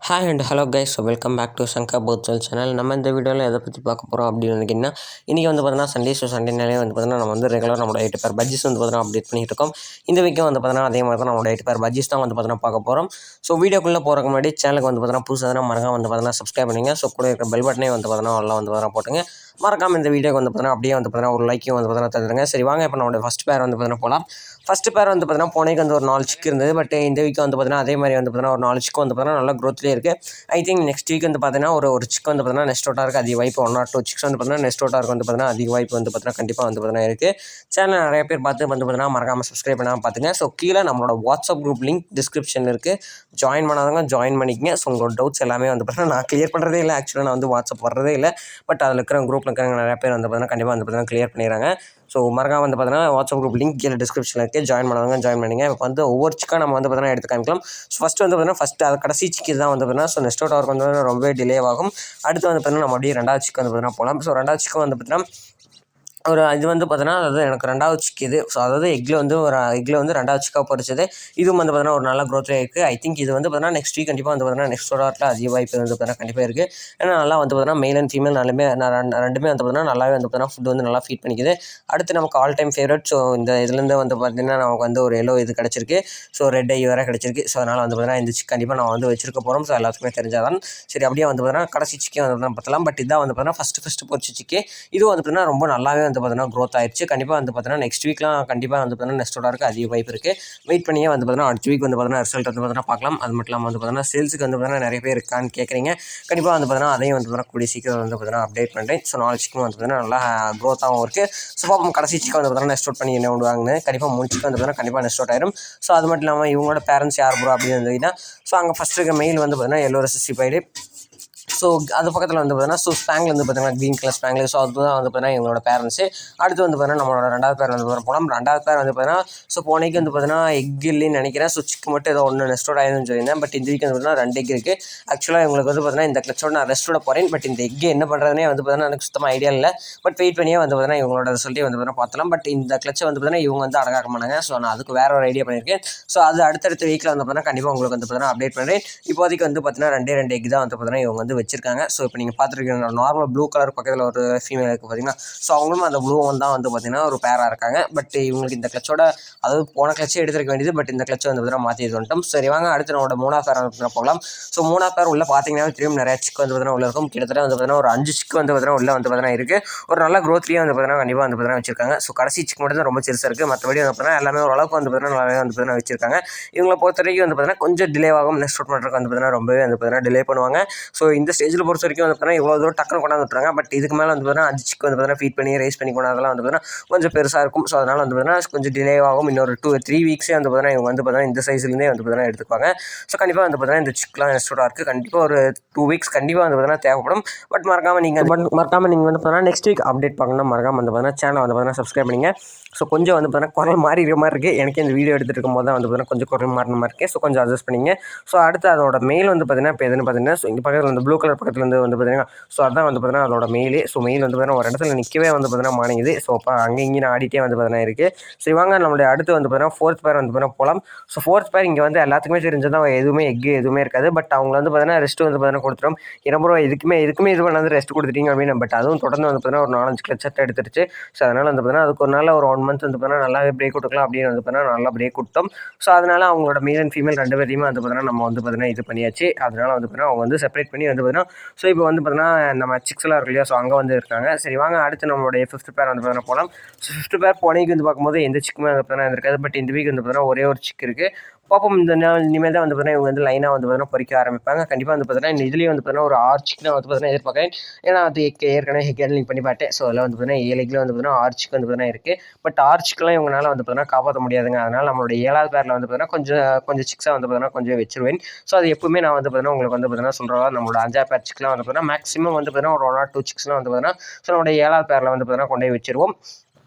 Hi and hello guys, welcome back to Shankar portal channel. நம்ம இந்த வீடியோவில் எதை பற்றி பார்க்க போகிறோம் அப்படின்னு நினைக்கிங்கன்னா, இன்றைக்கி வந்து பார்த்தீங்கன்னா சண்டேனாலே வந்து பார்த்தீங்கன்னா நம்ம வந்து ரெகுலராக நம்மளோட 8 பேர் பட்ஜெஸ் வந்து பார்த்தீங்கன்னா அப்டேட் பண்ணிட்டு இருக்கோம். இந்த வீக்கும் வந்து பார்த்தீங்கன்னா அதே மாதிரி தான் நம்மளோட 8 பேர் பட்ஜெஸ் தான் வந்து பார்த்தீங்கன்னா பார்க்க போகிறோம். ஸோ வீடியோக்குள்ளே போகிறதுக்கு முன்னாடி சேனலுக்கு வந்து பார்த்தீங்கன்னா புதுசாக மறக்காம வந்து பார்த்தீங்கன்னா சப்ஸ்கிரைப் பண்ணிங்க. ஸோ கூட இருக்கிற பெல் பட்டனே வந்து பார்த்தீங்கன்னா எல்லாம் வந்து பார்த்தீங்கன்னா போட்டுங்க. மறக்காம இந்த வீடியோக்கு வந்து பார்த்தீங்கன்னா அப்படியே வந்து பார்த்தீங்கன்னா ஒரு லைக்கையும் வந்து பார்த்தீங்கன்னா தந்துடுங்க. சரி வாங்க, இப்போ நம்மளோட ஃபஸ்ட் பேர் வந்து பார்த்தீங்கன்னா போகலாம். ஃபஸ்ட்டு பேர் வந்து பார்த்தீங்கன்னா போனேக்கு வந்து ஒரு 4 சிக்கு இருந்தது. பட் இந்த வீக் வந்து பார்த்தீங்கன்னா அதே மாதிரி வந்து பார்த்தீங்கன்னா ஒரு 4 சிக்கு வந்து பார்த்தீங்கன்னா நல்லா க்ரோத்லேயே இருக்குது. ஐ திங்க் நெக்ஸ்ட் வீக் வந்து பார்த்தீங்கன்னா ஒரு சிக்கு வந்து பார்த்தீங்கன்னா நெக்ஸ்ட் அவுட்டாக இருக்குது அதிக வாய்ப்பு. 1 or 2 சிக்ஸ் வந்து பார்த்தீங்கன்னா நெக்ஸ்ட் அவுட்டாக வந்து பார்த்தீங்கன்னா அதிக வாய்ப்பு வந்து பார்த்தீங்கன்னா கண்டிப்பாக வந்து பார்த்தீங்கன்னா இருக்குது. சேனல் நிறைய பேர் பார்த்து வந்து பார்த்தீங்கன்னா மறக்காமல் சப்ஸ்கிரைப் பண்ணாமல் பார்த்துங்க. ஸோ கீழே நம்மளோட வாட்ஸ்அப் குரூப் லிங்க் டிஸ்கிரிப்ஷனில் இருக்குது. ஜாயின் பண்ணாதவங்க ஜாயின் பண்ணிக்கங்க. ஸோ உங்களோட டவுட்ஸ் எல்லாமே வந்து பார்த்தீங்கன்னா நான் கிளியர் பண்ணுறதே இல்லை. ஆக்சுவலாக நான் வந்து வாட்ஸ்அப் வர்றதே இல்லை. பட் அதில் இருக்கிற குரூப்பில் இருக்கிறவங்க நிறைய பேர் வந்து பார்த்தீங்கன்னா கண்டிப்பாக வந்து பார்த்தீங்கன்னா கிளியர் பண்ணிடுறாங்க. ஸோ மறக்காம வந்து பார்த்தீங்கன்னா வாட்ஸ்அப் குரூப் லிங்க் கீழே டிஸ்கிரிப்ஷனில் இருக்குது. ஜாயின் பண்ணாதவங்க ஜாயின் பண்ணிங்க. இப்போ வந்து ஒவ்வொரு சிக்காக நம்ம வந்து பார்த்தீங்கன்னா எடுத்து காமிக்கலாம். ஸோ ஃபஸ்ட்டு வந்து பார்த்தீங்கன்னா அது கடைசி சிக்கு தான் வந்து பார்த்தீங்கன்னா ஸோ நெக்ஸ்ட் அவுட் அவருக்கு வந்து ரொம்பவே டிலே ஆகும். அடுத்து வந்து பார்த்தீங்கன்னா நம்ம அப்படியே 2வது சிக்கு வந்து பார்த்தீங்கன்னா போகலாம். ஸோ 2வது சிக்கு வந்து பார்த்தீங்கன்னா இது வந்து பார்த்தீங்கன்னா அதாவது எனக்கு 2வது சிக்கு இது. ஸோ அதாவது எக்கில் வந்து 2வது சிக்காக பொறிச்சது. இதுவும் வந்து பார்த்தீங்கன்னா ஒரு நல்ல க்ரோத்லேயே இருக்குது. ஐ திங்க் இது வந்து பார்த்தீங்கன்னா நெக்ஸ்ட் வீக் கண்டிப்பாக வந்து பார்த்தீங்கன்னா நெக்ஸ்ட் வாரத்தில் அதிக வாய்ப்பு வந்து பார்த்தீங்கன்னா கண்டிப்பாக இருக்குது. ஏன்னா நல்லா வந்து பார்த்தீங்கன்னா மேல் அண்ட் ஃபீமேல் ரெண்டுமே வந்து பார்த்தீங்கன்னா நல்லாவே வந்து பார்த்தீங்கன்னா ஃபுட் வந்து நல்லா ஃபீட் பண்ணிக்குது. அடுத்து நமக்கு ஆல் டைம் ஃபேவரட். ஸோ இந்த இதுலேருந்து வந்து பார்த்தீங்கன்னா நமக்கு வந்து ஒரு எல்லோ இது கிடச்சிருக்கு. ஸோ ரெட் ஐ வேறு கிடச்சிருக்கு. ஸோ அதனால் வந்து பார்த்தீங்கன்னா இந்த சிக் கண்டிப்பாக நான் வந்து வச்சிருக்க போகிறோம். ஸோ எல்லாத்துக்குமே தெரிஞ்சாதான் சரி. அப்படியே வந்து பார்த்தீங்கன்னா கடைசி சிக்கே வந்து பார்த்தீங்கன்னா பார்த்தலாம். பட் இதான் வந்து பார்த்தீங்கன்னா ஃபஸ்ட்டு பொறிச்ச சிக்கே. இது வந்து பார்த்தீங்கன்னா ரொம்ப நல்லாவே வந்து பார்த்தீங்கன்னா க்ரோத் ஆயிடுச்சு. கண்டிப்பாக வந்து பார்த்தீங்கன்னா நெக்ஸ்ட் வீக்லாம் கண்டிப்பாக வந்து பார்த்தீங்கன்னா நெக்ஸ்ட் ஆர்டருக்கு அதிக வாய்ப்பு இருக்குது. வெயிட் பண்ணியே வந்து பார்த்தீங்கன்னா அடுத்த வீக் வந்து பார்த்தீங்கன்னா ரிசல்ட் வந்து பார்த்தீங்கன்னா பார்க்கலாம். அது மட்டும் இல்லாமல் வந்து பார்த்தீங்கன்னா சேல்ஸுக்கு வந்து பார்த்தீங்கன்னா நிறைய பேர் இருக்கான்னு கேட்குறீங்க. கண்டிப்பாக வந்து பார்த்தீங்கன்னா அதையும் வந்து பார்த்தீங்கன்னா கூடிய சீக்கிரம் வந்து பார்த்தீங்கன்னா அப்டேட் பண்ணுறேன். ஸோ 4 சிக்கும் வந்து பார்த்தீங்கன்னா நல்லா க்ரோத்தாகவும் இருக்குது. ஸோ பாப்போம் கடைசி சிக்கை வந்து பார்த்தீங்கன்னா நெக்ஸ்ட் அவுட் பண்ணி என்ன விடுவாங்கன்னு. கண்டிப்பாக 3 சிக்கு வந்து பார்த்தீங்கன்னா கண்டிப்பாக நெக்ஸ்ட் அவுட் ஆயிரும். ஸோ அது மட்டும் இல்லாமல் இவங்களோட பேரண்ட்ஸ் யார் ப்ரோ அப்படின்னு இருந்ததுன்னா ஸோ அங்கே ஃபஸ்ட் இருக்க மெயில் வந்து பார்த்தீங்கன்னா எல்லோ ரெசிஸ்டிஃபைடு. ஸோ அது பக்கத்தில் வந்து பார்த்தீங்கன்னா ஸோ ஸ்பேங்கில் வந்து பார்த்தீங்கன்னா க்ரீன் கலர் ஸ்பேங்கில். ஸோ அதுதான் வந்து பார்த்தீங்கன்னா எங்களோட பேரண்ட்ஸு. அடுத்து வந்து பார்த்தீங்கன்னா நம்மளோட 2வது பேர் வந்து போகலாம். 2வது பேர் வந்து பார்த்தீங்கன்னா ஸோ போனேக்கு வந்து பார்த்தீங்கன்னா எக் இல்லைன்னு நினைக்கிறேன். ஸோ சிக்கு மட்டும் ஏதோ ஒன்று நெக்ஸ்ட் அவுட் ஆயிருன்னு சொல்லியிருந்தேன். பட் இந்த வீக் வந்து பார்த்தீங்கன்னா 2 எக் இருக்குது. ஆக்சுவலாக உங்களுக்கு வந்து பார்த்தீங்கன்னா இந்த கிளச்சோட நான் ரெஸ்ட்டோட போகிறேன். பட் இந்த எக் என்ன பண்ணுறதுனே வந்து பார்த்தீங்கன்னா எனக்கு சுத்தமாக ஐடியா இல்லை. பட் வெயிட் பண்ணியே வந்து பார்த்தீங்கன்னா இவங்களோட ரிசல்ட்டே வந்து பார்த்தீங்கன்னா பார்த்தலாம். பட் இந்த கிளச்சை வந்து பார்த்தீங்கன்னா இவங்க வந்து அடகாக்க மாட்டாங்க. ஸோ நான் அதுக்கு வேறு ஒரு ஐடியா பண்ணியிருக்கேன். ஸோ அது அடுத்தடுத்த வீக்கில் வந்து பார்த்தீங்கன்னா கண்டிப்பாக உங்களுக்கு வந்து பார்த்தீங்கன்னா அப்டேட் பண்ணுறேன். இப்போதைக்கு வந்து பார்த்தீங்கன்னா 2 எக் தான் வந்து பார்த்தீங்கன்னா இவங்க வந்து வச்சிருக்காங்க. ஸோ இப்போ நீங்கள் பார்த்துருக்கீங்க நார்மல் ப்ளூ கலர் பக்கத்தில் ஒரு ஃபீமேல் இருக்குது பார்த்தீங்கன்னா. ஸோ அவங்களும் அந்த ப்ளூ தான் வந்து பார்த்தீங்கன்னா ஒரு பேராக இருக்காங்க. பட் இவங்களுக்கு இந்த கிளச்சோட அதாவது போன கிளச்சே எடுத்துருக்க வேண்டியது. பட் இந்த கிளச்சை வந்து பார்த்தீங்கன்னா மாற்றி வந்துட்டோம். சரி வாங்க அடுத்து நம்மளோட 3வது பேர் வந்து போகலாம். ஸோ 3வது பேர் உள்ள பார்த்தீங்கன்னா திரும்ப நிறைய சிக்கு வந்து பார்த்தீங்கன்னா உள்ள இருக்கும். கிட்டத்தட்ட வந்து பார்த்தீங்கன்னா ஒரு 5 சிக்கு வந்து பார்த்தீங்கன்னா உள்ள வந்து பார்த்தீங்கன்னா இருக்குது. ஒரு நல்ல க்ரோத்லேயே வந்து பார்த்தீங்கன்னா கண்டிப்பாக வந்து பார்த்தீங்கன்னா வச்சிருக்காங்க. ஸோ கடைசி சிக்கு மட்டும் தான் ரொம்ப சிறுசாக இருக்குது. மற்றபடி வந்து பார்த்தீங்கன்னா எல்லாமே ஓரளவுக்கு வந்து பார்த்தீங்கன்னா நல்லாவே வந்து பார்த்தீங்கன்னா வச்சிருக்காங்க. இவங்களை பொறுத்த வரைக்கும் வந்து பார்த்தீங்கன்னா கொஞ்சம் டிலே ஆகும். நெக்ஸ்ட் அவுட் பண்ணுறதுக்கு வந்து பார்த்தீங்கன்னா ரொம்பவே வந்து பார்த்தீங்கன்னா டிலே பண்ணுவாங்க. ஸோ இந்த ஸ்டேஜில் பொறுத்த வரைக்கும் வந்து பார்த்தீங்கன்னா இவ்வளோ தூரம் டக்குனு கொண்டாந்து விட்டுறாங்க. பட் இதுக்கு மேலே வந்து பார்த்தீங்கன்னா 5 சிக்கு வந்து பார்த்தீங்கன்னா ஃபீட் பண்ணி ரைஸ் பண்ணி கொண்டாதெல்லாம் வந்து பார்த்தீங்கன்னா கொஞ்சம் பெருசாக இருக்கும். ஸோ அதனால் வந்து பார்த்தீங்கன்னா கொஞ்சம் டிலே ஆகும். இன்னொரு 2-3 வீக்ஸே வந்து பார்த்தீங்கன்னா இவங்க வந்து பார்த்தீங்கன்னா இந்த சைஸ்லேருந்தே வந்து பார்த்தீங்கன்னா எடுத்துக்குவாங்க. ஸோ கண்டிப்பாக வந்து பார்த்தீங்கன்னா இந்த சிக்கெலாம் நெக்ஸ்டோட இருக்குது. கண்டிப்பாக ஒரு 2 வீக்ஸ் கண்டிப்பாக வந்து பார்த்தீங்கன்னா தேவைப்படும். பட் மறக்காமல் நீங்கள் வந்து பார்த்தீங்கன்னா நெக்ஸ்ட் வீக் அப்டேட் பார்க்கணும். மறக்காமல் வந்து பார்த்தீங்கன்னா சேனலை வந்து பார்த்தீங்கன்னா சப்ஸ்கிரைப் பண்ணிங்க. ஸோ கொஞ்சம் வந்து பார்த்தீங்கன்னா குரல் மாறி இருக்கிற மாதிரி இருக்குது. எனக்கு இந்த வீடியோ எடுத்துகிட்டு இருக்கும்போது தான் வந்து பார்த்தீங்கன்னா கொஞ்சம் குரல் மாறின மாதிரி இருக்குது. ஸோ கொஞ்சம் அட்ஜஸ்ட் பண்ணிங்க. ஸோ அடுத்து அதோட மெயில் வந்து பார்த்தீங்கன்னா இப்போ எதுன்னு பார்த்தீங்கன்னா ஸோ இங்கே பக்கத்தில் வந்து ப்ளூ கலர் பக்கத்தில் வந்து பார்த்தீங்கன்னா ஸோ அதான் வந்து பார்த்தீங்கன்னா அதோட மெயிலே. ஸோ மெயில் வந்து பார்த்தீங்கன்னா ஒரு இடத்துல நிற்கவே வந்து பார்த்தீங்கன்னா மாட்டேங்குது. ஸோ அப்போ அங்கே இங்கேயும் ஆடிட்டே வந்து பார்த்தீங்கன்னா இருக்குது. ஸோ இவங்க நம்மளுடைய அடுத்து வந்து பார்த்தீங்கன்னா 4th பேர் வந்து பார்த்தீங்கன்னா போகலாம். ஸோ 4th பேர் இங்கே வந்து எல்லாத்துக்குமே தெரிஞ்சதான் எதுவுமே எதுவுமே இருக்காது. பட் அவங்க வந்து பார்த்தீங்கன்னா ரெஸ்ட் வந்து பார்த்தீங்கன்னா கொடுத்துரும். ப்ரோ இதுக்குமே இது வந்து ரெஸ்ட் கொடுத்துட்டீங்க அப்படின்னு. பட் அதுவும் தொடர்ந்து வந்து பார்த்தீங்கன்னா ஒரு 4-5 கிளச்சத்தை எடுத்துருச்சு. ஸோ அதனால் வந்து பார்த்தீங்கன்னா அதுக்கு ஒரு நாள் ஒரு 1 மந்த் வந்து பார்த்தீங்கன்னா நல்லாவே பிரேக் கொடுக்கலாம் அப்படின்னு வந்து பார்த்தீங்கன்னா நல்லா பிரேக் கொடுத்தோம். ஸோ அதனால் அவங்களோட மேல் அண்ட் ஃபீமேல் 2 பேரையுமே வந்து பார்த்தீங்கன்னா நம்ம வந்து பார்த்தீங்கன்னா இது பண்ணியாச்சு. அதனால் வந்து பார்த்தீங்கன்னா அவங்க வந்து செப்பரேட் பண்ணி வந்து பார்த்தீங்கன்னா ஸோ இப்போ வந்து பார்த்தீங்கன்னா நம்ம சிக்ஸ்லாம் இருக்கு இல்லையா. ஸோ அங்கே வந்து இருக்காங்க. சரி வாங்க அடுத்து நம்மளுடைய 5th பேர் வந்து பார்த்தீங்கன்னா போகலாம். ஸோ 5th பேர் போனேக்கு வந்து பார்க்கும்போது எந்த சிக்குமே வந்து பார்த்தீங்கன்னா இருக்காது. பட் இந்த வீக் வந்து பார்த்தீங்கன்னா ஒரே ஒரு சிக்கு இருக்குது. பாப்போம் இந்த நாள் இனிமேல் தான் வந்து பார்த்தீங்கன்னா இவங்க வந்து லைனாக வந்து பார்த்தீங்கன்னா பொறிக்க ஆரம்பிப்பாங்க. கண்டிப்பாக வந்து பார்த்தீங்கன்னா இந்த இதுலேயே வந்து பார்த்தீங்கன்னா ஒரு 6 சிக்கு நான் வந்து பார்த்தீங்கன்னா எதிர்பார்க்குறேன். ஏன்னா அது ஏற்கனவே ஹேண்ட்லிங் பண்ணி பார்த்தேன். ஸோ அதில் வந்து பார்த்தீங்கன்னா 7 எக்கில் வந்து பார்த்தீங்கன்னா 6 சிக்கு வந்து பார்த்தீங்கன்னா இருக்குது. பட் 6 சிக்கெலாம் இவங்களால வந்து பார்த்தீங்கன்னா காப்பாற்ற முடியாதுங்க. அதனால் நம்மளுடைய 7வது பேரில் வந்து பார்த்தீங்கன்னா கொஞ்சம் சிக்ஸாக வந்து பார்த்தீங்கன்னா கொஞ்சம் வச்சிருவேன். ஸோ அது எப்பவுமே நான் வந்து பார்த்தீங்கன்னா உங்களுக்கு வந்து பார்த்தீங்கன்னா சொல்கிறதா நம்மளோட 5வது பேர் சிக்கெலாம் வந்து பார்த்தீங்கன்னா மேக்ஸிமம் வந்து பார்த்தீங்கன்னா ஒரு 1 or 2 சிக்ஸ்லாம் வந்து பார்த்தீங்கன்னா ஸோ நம்மளுடைய 7வது பேரில் வந்து பார்த்தீங்கன்னா கொண்டு போய் வச்சிருவோம்.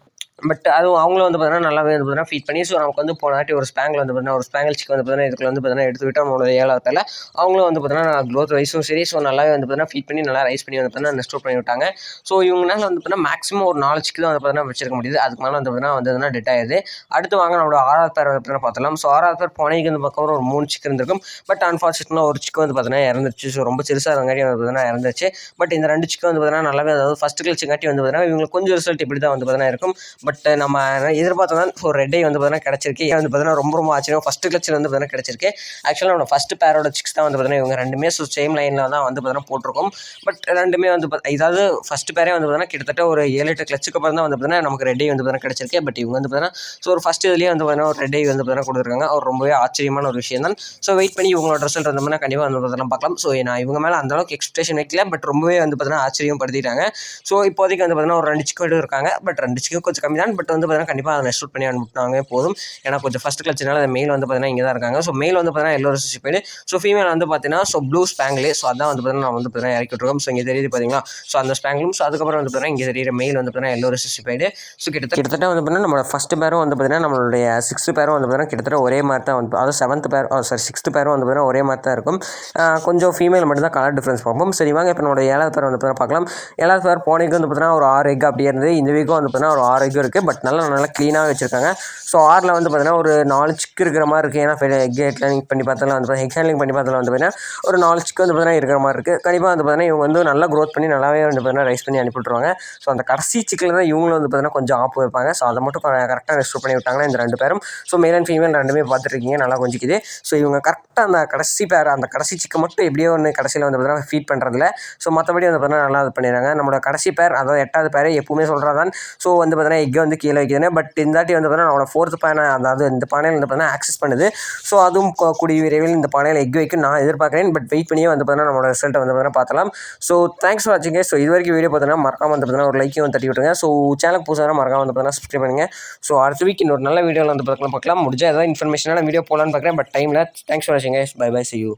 பட் அதுவும் அவங்களும் வந்து பார்த்தீங்கன்னா நல்லாவே வந்து பார்த்தீங்கன்னா ஃபீட் பண்ணி ஸோ நமக்கு வந்து போன வாட்டி ஒரு ஸ்பேங்கில் வந்து பார்த்தீங்கன்னா ஒரு ஸ்பேங்கல் சிக்கன் வந்து பார்த்தீங்கன்னா இதுக்குள்ள வந்து பார்த்தீங்கன்னா எடுத்து விட்டு நம்மளோட 7வது அவங்களும் வந்து பார்த்தீங்கன்னா க்ரோத் வைஸும் சரி ஸோ நல்லாவே வந்து பார்த்தீங்கன்னா ஃபீட் பண்ணி நல்லா ரைஸ் பண்ணி வந்து பார்த்தீங்கன்னா ஸ்டோர் பண்ணி விட்டாங்க. ஸோ இவங்களால வந்து பார்த்தீங்கன்னா மேக்ஸிமம் ஒரு 4 சிக்கு தான் வந்து பார்த்தீங்கன்னா வச்சிருக்க முடியுது. அதுக்கு மேலே வந்து பார்த்தீங்கன்னா டெட் ஆயிடுது. அடுத்து வாங்க நம்மளோட 6வது பேர் வந்து பார்த்தீங்கன்னா பார்த்தலாம். ஸோ 6வது பேர் போனதுக்கு வந்து பக்கம் ஒரு 3 சிக்கன் இருந்திருக்கும். பட் அன்ஃபார்ச்சுனேட்லி ஒரு சிக்கு வந்து பார்த்தீங்கன்னா இறந்துச்சு. ஸோ ரொம்ப சிறுசாக இருந்தங்காட்டி வந்து பார்த்தீங்கன்னா இறந்துச்சு. பட் இந்த 2 சிக்கு வந்து பார்த்தீங்கன்னா நல்லாவே அதாவது ஃபஸ்ட்டு கிளச்சுங்காட்டி வந்து பார்த்தீங்கன்னா இவங்களுக்கு கொஞ்சம் ரிசல்ட் இப்படி தான் வந்து பார்த்தீங்கன்னா இருக்கும். பட் நம்ம எதிர்பார்த்ததான் ஒரு ரெட் ஐ வந்து பார்த்தீங்கன்னா கிடச்சிருக்கு. வந்து பார்த்தீங்கன்னா ரொம்ப ரொம்ப ஆச்சரியம். ஃபஸ்ட்டு கிளச்சில் வந்து பார்த்தீங்கன்னா கிடச்சிருக்கு. ஆக்சுவலாக நம்ம ஃபஸ்ட்டு பேரோட சிக்ஸ் தான் வந்து பார்த்தீங்கன்னா இவங்க ரெண்டுமே ஸோ சேம் லைனில் தான் வந்து பார்த்தீங்கன்னா போட்டிருக்கோம். பட் ரெண்டுமே வந்து இதாவது ஃபஸ்ட்டு பேரே வந்து பார்த்தீங்கன்னா கிட்டத்தட்ட ஒரு 7-8 கிளச்சுக்கு அப்புறம் தான் வந்து பார்த்தீங்கன்னா நமக்கு ரெட் ஐ வந்து பார்த்தீங்கன்னா கிடச்சிருக்கு. பட் இவங்க வந்து பார்த்தீங்கன்னா ஸோ ஒரு ஃபஸ்ட் இதுலேயே வந்து பார்த்தீங்கன்னா ஒரு ரெட் ஐ வந்து பார்த்தீங்கன்னா கொடுத்துருக்காங்க. ஒரு ரொம்பவே ஆச்சரியமான ஒரு விஷயம் தான். ஸோ வெயிட் பண்ணி இவங்களோட ரிசல்ட் வந்து பார்த்தீங்கன்னா கண்டிப்பாக வந்து பார்த்தீங்கன்னா பார்க்கலாம். ஸோ நான் இவங்க மேலே அந்தளவுக்கு எக்ஸ்பெக்டேஷன் வைக்கல. பட் ரொம்பவே வந்து பார்த்தீங்கன்னா ஆச்சரியம் படுத்திட்டாங்க. ஸோ இப்போதைக்கு வந்து பார்த்தீங்கன்னா ஒரு 2 சிக்கு இருக்காங்க. பட் 2 சிக்கு கொஞ்சம் கம்மி தான். பட் வந்து பார்த்தீங்கன்னா கண்டிப்பாக அதை ஷூட் பண்ணி அனுப்பிட்டாங்க போதும். ஏன்னா கொஞ்சம் ஃபஸ்ட்டு கிளச்சினால அந்த மெயில் வந்து பார்த்தீங்கன்னா இங்கே தான் இருக்காங்க. ஸோ மெயில் வந்து பார்த்தீங்கன்னா எல்லோ ரிசிப்பைடு. ஸோ ஃபீமேல் வந்து பார்த்தீங்கன்னா ஸோ ப்ளூ ஸ்பேங்கிலே. ஸோ அதான் வந்து பார்த்தீங்கன்னா நான் வந்து பார்த்தீங்கன்னா இறக்கி விட்டுருக்கோம். ஸோ இங்கே தெரியுது பார்த்தீங்களா. ஸோ அந்த ஸ்பேங்கிலும் ஸோ அதுக்கப்புறம் வந்து பார்த்தீங்கன்னா இங்கே தெரியுற மெயில் வந்து பார்த்தீங்கன்னா எல்லோ ரிசிப்பைடு. ஸோ கிட்டத்தட்ட வந்து பார்த்தீங்கன்னா நம்ம ஃபஸ்ட்டு பேரும் வந்து பார்த்தீங்கன்னா நம்மளுடைய 6th பேரும் வந்து பார்த்தீங்கன்னா கிட்டத்தட்ட ஒரே மாதிரி தான் வந்து அதாவது 7th பேர் 6th பேரும் வந்து பார்த்தீங்கன்னா ஒரே மாதிரி தான் இருக்கும். கொஞ்சம் ஃபீமேல் மட்டும் தான் கலர் டிஃப்ரென்ஸ் பார்ப்போம். சரி வாங்க இப்போ நம்மளோட 7வது பேர் வந்து பார்த்தீங்கன்னா பார்க்கலாம். 7வது பேர் போனதுக்கு வந்து பார்த்தீங்கன்னா ஒரு 6 எக் அப்படியே இருந்தது. இந்த வீக்கும் வந்து பார்த்தீங்கன்னா ஒரு 6 எக் இருக்குது. பட் நல்லா க்ளீனாக வச்சிருக்காங்க. ஸோ 6ல் வந்து பார்த்தீங்கன்னா ஒரு 4 சிக்கு இருக்கிற மாதிரி இருக்குது. ஏன்னா எக் ஹேண்ட்லிங் பண்ணி பார்த்தாலும் வந்து ஹெக் ஹேண்ட்லிங் பண்ணி பார்த்தாலும் வந்து பார்த்தீங்கன்னா ஒரு 4 சிக்கு வந்து பார்த்தீங்கன்னா இருக்கிற மாதிரி இருக்குது. கண்டிப்பாக வந்து பார்த்தீங்கன்னா இவங்க வந்து நல்லா க்ரோத் பண்ணி நல்லாவே வந்து பார்த்தீங்கன்னா ரைஸ் பண்ணி அனுப்பிவிட்ருவாங்க. ஸோ அந்த கடைசி சிக்கில் தான் இவங்களும் வந்து பார்த்தீங்கன்னா கொஞ்சம் ஆப்பு வைப்பாங்க. ஸோ அதை மட்டும் கரெக்டாக ரெஸ்டோர் பண்ணி விட்டாங்கன்னா இந்த 2 பேரும் ஸோ மேல் அண்ட் ஃபீமேல் ரெண்டுமே பார்த்துருக்கீங்க நல்லா கொஞ்சிக்குது. ஸோ இவங்க கரெக்டாக அந்த கடைசி பேர் அந்த கடைசி சிக்கை மட்டும் எப்படியோ ஒன்று கடைசியில் வந்து பார்த்தீங்கன்னா ஃபீட் பண்ணுறதில்ல. ஸோ மற்றபடி வந்து பார்த்தீங்கன்னா நல்லா இது பண்ணிடுறாங்க. நம்மளோட கடைசி பேர் அதாவது 8வது பேர் எப்பவுமே சொல்கிறதான் ஸோ வந்து பார்த்தீங்கன்னா எக்கை வந்து கீழே வைக்குதுன்னு. பட் இந்த தாட்டி வந்து பார்த்தீங்கன்னா நம்மளோட 4th பானை அதாவது இந்த பானையில் வந்து பார்த்தீங்கன்னா ஆக்சஸ் பண்ணுது. ஸோ அதுவும் கூடிய விரைவில் இந்த பானையில் எக் வைக்கும் நான் எதிர்பார்க்குறேன். பட் வெயிட் பண்ணியே வந்து பார்த்தீங்கன்னா நம்மளோட ரிசல்ட்டை வந்து பார்த்தீங்கன்னா பார்த்தலாம். So thanks for வாட்சிங்க. ஸோ இது வரைக்கும் வீடியோ பார்த்தீங்கன்னா மறக்காம வந்து பார்த்தீங்கன்னா ஒரு லைக்கையும் தட்டி விட்டுருங்க. ஸோ சேனலுக்கு புதுசாக மறக்காம வந்து பார்த்தீங்கன்னா சப்ஸ்கிரைப் பண்ணுங்கள். ஸோ அடுத்த வீக் இன்னொரு நல்ல வீடியோவில் வந்து பார்க்கலாம். முடிஞ்சால் ஏதாவது இன்ஃபர்மேஷனான வீடியோ போகலான்னு பார்க்குறேன். பட் டைமில் தேங்க்ஸ் ஃபார் வாட்சிங். Bye bye, see you.